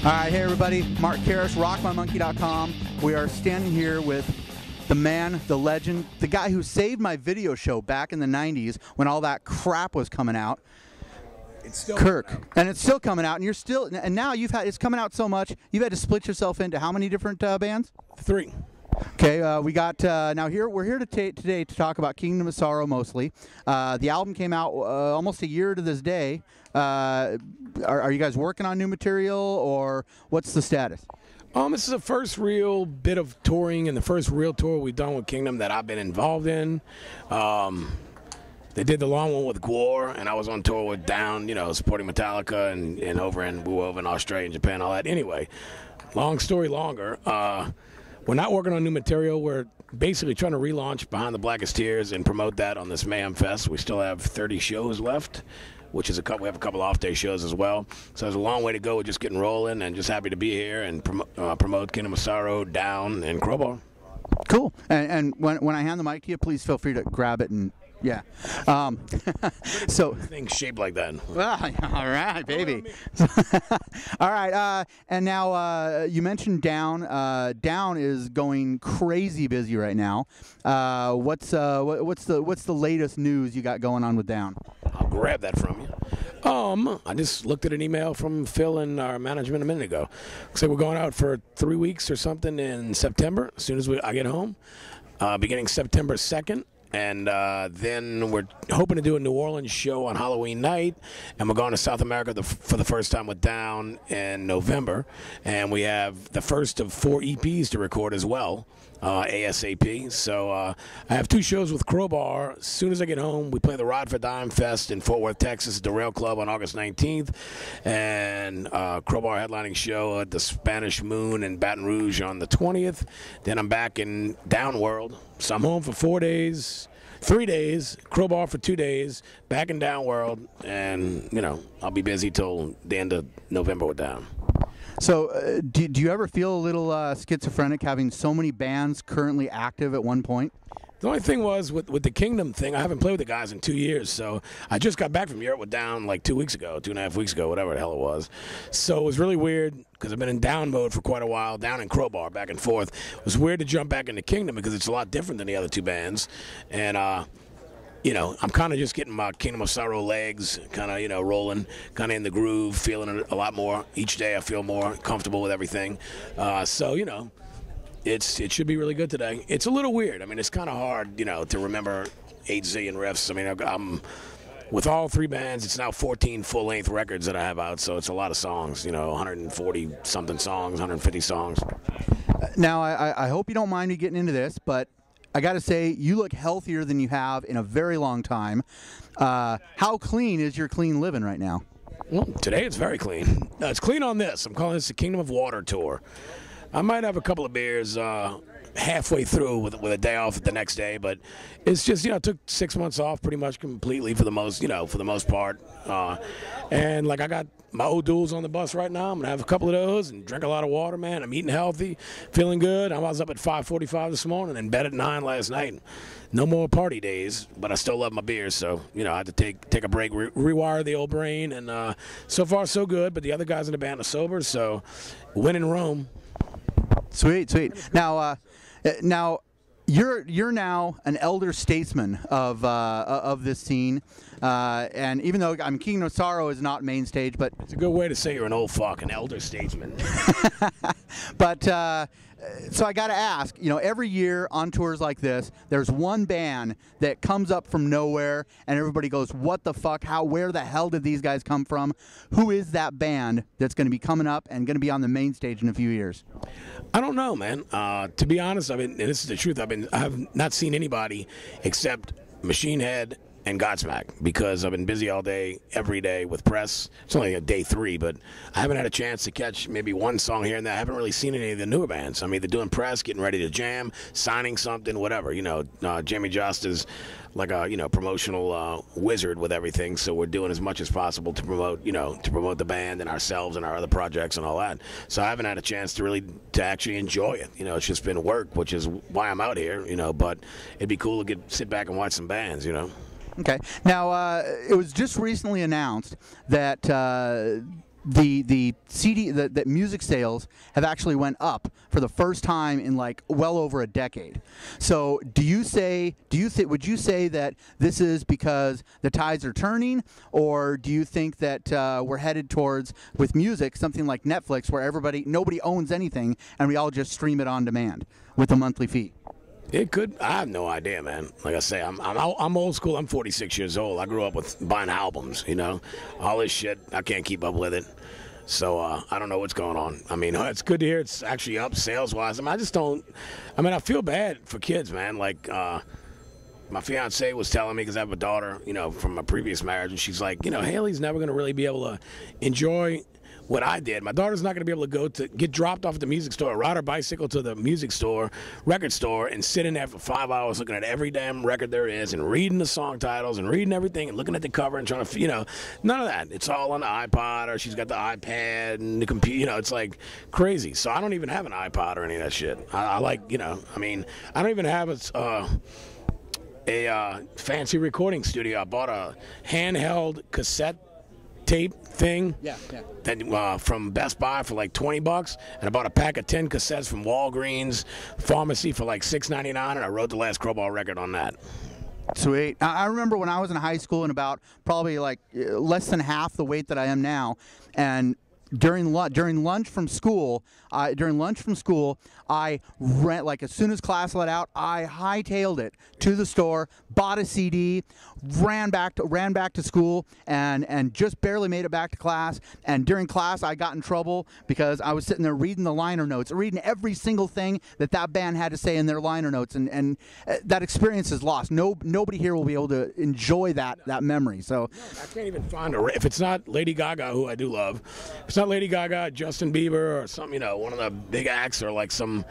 All right, hey everybody, Mark Karras, RockMyMonkey.com. We are standing here with the man, the legend, the guy who saved my video show back in the 90s when all that crap was coming out. It's still Kirk, and it's still coming out, and you're still, and now it's coming out so much, you've had to split yourself into how many different bands? 3. Okay, we got, now we're here today to talk about Kingdom of Sorrow mostly. The album came out almost a year to this day. Are you guys working on new material, or what's the status? This is the first real bit of touring and the first real tour we've done with Kingdom that I've been involved in. They did the long one with Gore, and I was on tour with Down, supporting Metallica and over in Australia and Japan, all that. Anyway, long story longer. We're not working on new material. We're basically trying to relaunch Behind the Blackest Tears and promote that on this Mayhem Fest. We still have 30 shows left, which is we have a couple off-day shows as well. So there's a long way to go. We're just getting rolling and just happy to be here and promote Kingdom of Sorrow, Down, and Crowbar. Cool. And when I hand the mic to you, please feel free to grab it and. Yeah. So things shaped like that. Well, all right, baby. All right. And now you mentioned Down. Down is going crazy busy right now. What's the latest news you got going on with Down? I'll grab that from you. I just looked at an email from Phil and our management a minute ago. Looks like we're going out for 3 weeks or something in September. As soon as I get home, beginning September 2nd. And then we're hoping to do a New Orleans show on Halloween night, and we're going to South America for the first time with Down in November, and we have the first of 4 EPs to record as well, ASAP. So I have 2 shows with Crowbar. As soon as I get home, we play the Ride for Dime Fest in Fort Worth, Texas, at the Rail Club on August 19th, and Crowbar headlining show at the Spanish Moon in Baton Rouge on the 20th. Then I'm back in Down World. So I'm home for 4 days, 3 days, Crowbar for 2 days, back in Down World, and, I'll be busy till the end of November with Down. So do you ever feel a little schizophrenic having so many bands currently active at one point? The only thing was, with the Kingdom thing, I haven't played with the guys in 2 years, so I just got back from Europe with Down like 2 weeks ago, 2.5 weeks ago, whatever the hell it was. So it was really weird, because I've been in Down mode for quite a while, Down in Crowbar, back and forth. It was weird to jump back into Kingdom, because it's a lot different than the other 2 bands. And, I'm kind of just getting my Kingdom of Sorrow legs, kind of, rolling, kind of in the groove, feeling it a lot more. Each day I feel more comfortable with everything. It should be really good today. It's a little weird. I mean, it's kind of hard, to remember 8 zillion riffs. I mean, I'm with all 3 bands. It's now 14 full-length records that I have out, so it's a lot of songs. 140-something songs, 150 songs. Now, I hope you don't mind me getting into this, but I got to say, you look healthier than you have in a very long time. How clean is your clean living right now? Well, today it's very clean. It's clean on this. I'm calling this the Kingdom of Water tour. I might have a couple of beers halfway through with a day off the next day, but it's just, I took 6 months off pretty much completely for the most part. And like I got my O'Doul's on the bus right now. I'm going to have a couple of those and drink a lot of water, man. I'm eating healthy, feeling good. I was up at 5:45 this morning and in bed at 9 last night. No more party days, but I still love my beers, so, I had to take a break, rewire the old brain, and so far so good, but the other guys in the band are sober, so win in Rome. Sweet. Now you're now an elder statesman of this scene, and even though Kingdom of Sorrow is not main stage, but it's a good way to say you're an old fuck, an elder statesman. But so I got to ask, every year on tours like this, there's one band that comes up from nowhere, and everybody goes, "What the fuck? Where the hell did these guys come from?" Who is that band that's going to be coming up and going to be on the main stage in a few years? I don't know, man. To be honest, and this is the truth, I have not seen anybody except Machine Head and Godsmack, because I've been busy all day, every day with press. It's only a day 3, but I haven't had a chance to catch maybe one song here and there. I haven't really seen any of the newer bands. I mean, they're doing press, getting ready to jam, signing something, whatever. Jamie Jost is like a promotional wizard with everything, so we're doing as much as possible to promote the band and ourselves and our other projects and all that. So I haven't had a chance to actually enjoy it. It's just been work, which is why I'm out here, but it'd be cool to sit back and watch some bands, Okay. Now, it was just recently announced that the CD the music sales have actually went up for the first time in like well over a decade. So would you say that this is because the tides are turning, or do you think that we're headed towards, with music, something like Netflix, where nobody owns anything and we all just stream it on demand with a monthly fee? It could. I have no idea, man. Like I say, I'm old school. I'm 46 years old. I grew up with buying albums, you know. All this shit, I can't keep up with it. So I don't know what's going on. I mean, it's good to hear it's actually up sales-wise. I mean, I feel bad for kids, man. Like, my fiance was telling me, because I have a daughter, you know, from a previous marriage, and she's like, you know, Haley's never going to really be able to enjoy what I did. My daughter's not going to be able to get dropped off at the music store, ride her bicycle to the music store, record store, and sit in there for 5 hours looking at every damn record there is and reading the song titles and reading everything and looking at the cover and trying to, you know, none of that. It's all on the iPod, or she's got the iPad and the computer. You know, it's like crazy. So I don't even have an iPod or any of that shit. I like, you know, I mean, I don't even have a fancy recording studio. I bought a handheld cassette tape thing that from Best Buy for like $20, and I bought a pack of 10 cassettes from Walgreens Pharmacy for like $6.99, and I wrote the last Crowbar record on that. Sweet. I remember when I was in high school and about probably like less than half the weight that I am now, and during lunch from school, I ran, like as soon as class let out, I hightailed it to the store, bought a CD, ran back to school, and just barely made it back to class. And during class, I got in trouble because I was sitting there reading the liner notes, reading every single thing that band had to say in their liner notes, and that experience is lost. Nobody here will be able to enjoy that memory. So I can't even find if it's not Lady Gaga, who I do love. If it's not Lady Gaga, Justin Bieber, or some, you know, one of the big acts, or like some,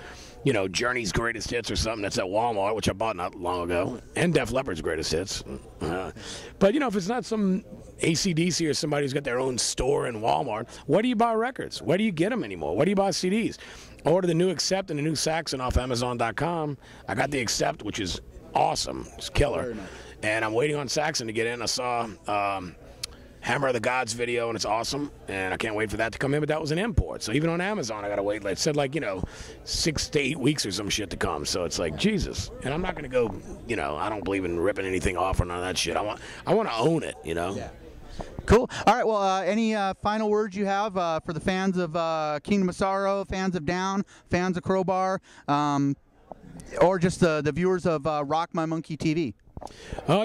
you know, Journey's Greatest Hits or something that's at Walmart, which I bought not long ago, and Def Leppard's Greatest Hits. But, you know, if it's not some AC/DC or somebody who's got their own store in Walmart, where do you buy records? Where do you get them anymore? Where do you buy CDs? I ordered the new Accept and the new Saxon off Amazon.com. I got the Accept, which is awesome. It's killer. And I'm waiting on Saxon to get in. I saw Hammer of the Gods video, and it's awesome, and I can't wait for that to come in, but that was an import. So even on Amazon, I got to wait. It said, like, you know, 6 to 8 weeks or some shit to come. So it's like, Jesus. And I'm not going to go, you know, I don't believe in ripping anything off or none of that shit. I want to own it, you know? Yeah. Cool. All right, well, any final words you have for the fans of Kingdom of Sorrow, fans of Down, fans of Crowbar, or just the viewers of RockMyMonkey TV?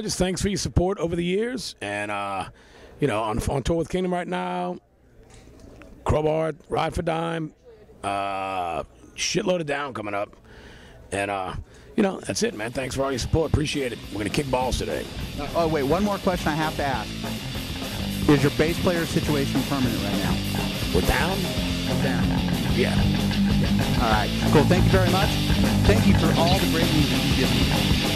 Just thanks for your support over the years, and you know, on tour with Kingdom right now, Crowbar, Ride for Dime, shitload of Down coming up. And, you know, that's it, man. Thanks for all your support. Appreciate it. We're going to kick balls today. Oh, wait, one more question I have to ask. Is your bass player situation permanent right now? We're down? Down. Yeah. All right. Cool. Thank you very much. Thank you for all the great music you give me.